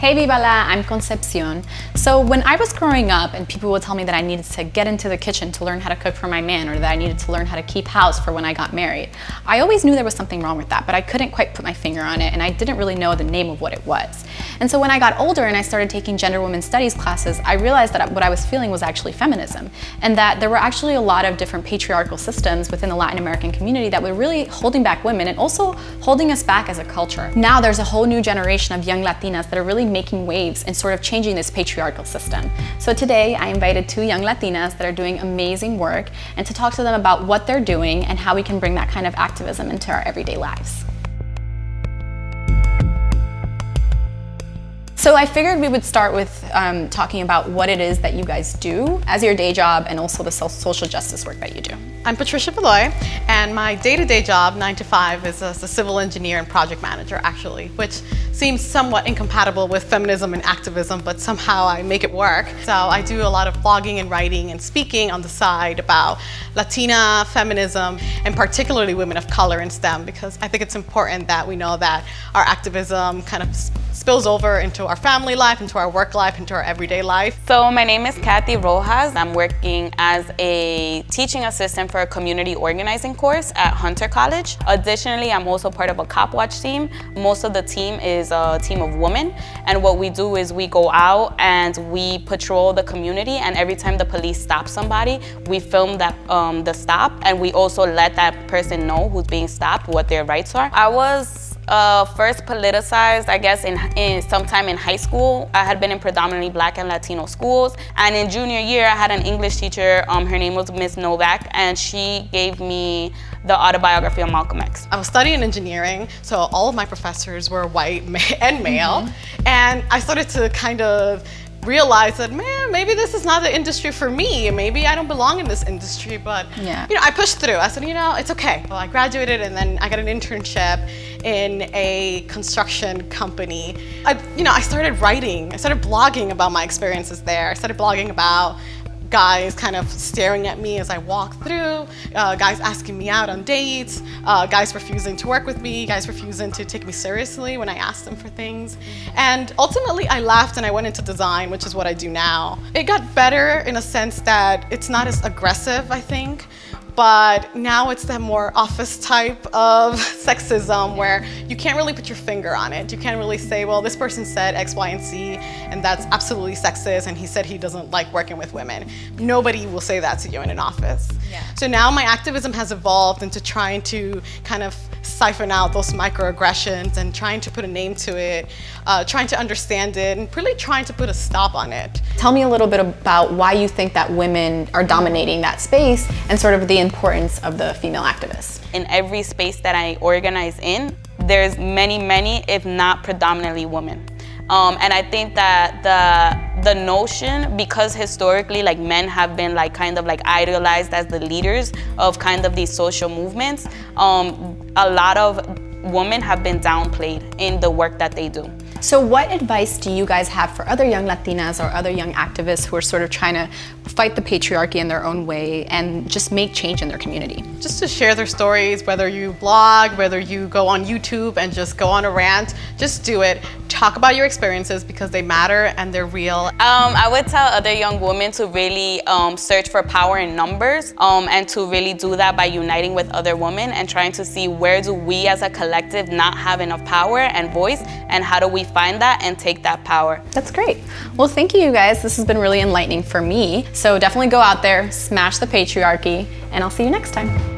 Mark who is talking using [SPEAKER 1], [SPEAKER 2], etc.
[SPEAKER 1] Hey Vivala, I'm Concepcion. So when I was growing up and people would tell me that I needed to get into the kitchen to learn how to cook for my man, or that I needed to learn how to keep house for when I got married, I always knew there was something wrong with that, but I couldn't quite put my finger on it, and I didn't really know the name of what it was. And so when I got older and I started taking gender women's studies classes, I realized that what I was feeling was actually feminism, and that there were actually a lot of different patriarchal systems within the Latin American community that were really holding back women and also holding us back as a culture. Now there's a whole new generation of young Latinas that are really making waves and sort of changing this patriarchal system. So today I invited two young Latinas that are doing amazing work and to talk to them about what they're doing and how we can bring that kind of activism into our everyday lives. So I figured we would start with talking about what it is that you guys do as your day job and also the social justice work that you do.
[SPEAKER 2] I'm Patricia Valoy, and my day-to-day job, 9 to 5, is as a civil engineer and project manager, actually, which seems somewhat incompatible with feminism and activism, but somehow I make it work. So I do a lot of blogging and writing and speaking on the side about Latina feminism, and particularly women of color in STEM, because I think it's important that we know that our activism kind of spills over into our family life, into our work life, into our everyday life.
[SPEAKER 3] So my name is Cathy Rojas. I'm working as a teaching assistant for a community organizing course at Hunter College. Additionally, I'm also part of a cop watch team. Most of the team is a team of women, and what we do is we go out and we patrol the community, and every time the police stop somebody, we film that the stop, and we also let that person know who's being stopped what their rights are. I was first politicized, I guess, in sometime in high school. I had been in predominantly Black and Latino schools, and in junior year I had an English teacher, her name was Miss Novak, and she gave me the autobiography of Malcolm X.
[SPEAKER 2] I was studying engineering, so all of my professors were white and male, and I started to kind of realize that, man, maybe this is not the industry for me. Maybe I don't belong in this industry, but I pushed through. I said, it's okay. Well, I graduated and then I got an internship in a construction company. I started writing, I started blogging about my experiences there. I started blogging about guys kind of staring at me as I walked through, guys asking me out on dates, guys refusing to work with me, guys refusing to take me seriously when I asked them for things. And ultimately I left and I went into design, which is what I do now. It got better in a sense that it's not as aggressive, I think, but now it's that more office type of sexism where you can't really put your finger on it. You can't really say, well, this person said X, Y, and Z, and that's absolutely sexist, and he said he doesn't like working with women. Nobody will say that to you in an office. So now my activism has evolved into trying to kind of siphon out those microaggressions and trying to put a name to it, trying to understand it, and really trying to put a stop on it.
[SPEAKER 1] Tell me a little bit about why you think that women are dominating that space and sort of the importance of the female activists.
[SPEAKER 3] In every space that I organize in, there's many, if not predominantly women. And I think that the notion, because historically men have been kind of idealized as the leaders of kind of these social movements, a lot of women have been downplayed in the work that they do.
[SPEAKER 1] So what advice do you guys have for other young Latinas or other young activists who are sort of trying to fight the patriarchy in their own way and just make change in their community?
[SPEAKER 2] Just to share their stories, whether you blog, whether you go on YouTube and just go on a rant, just do it. Talk about your experiences because they matter and they're real.
[SPEAKER 3] I would tell other young women to really search for power in numbers and to really do that by uniting with other women and trying to see where do we as a collective not have enough power and voice, and how do we find that and take that power.
[SPEAKER 1] That's great. Well, thank you guys. This has been really enlightening for me. So definitely go out there, smash the patriarchy, and I'll see you next time.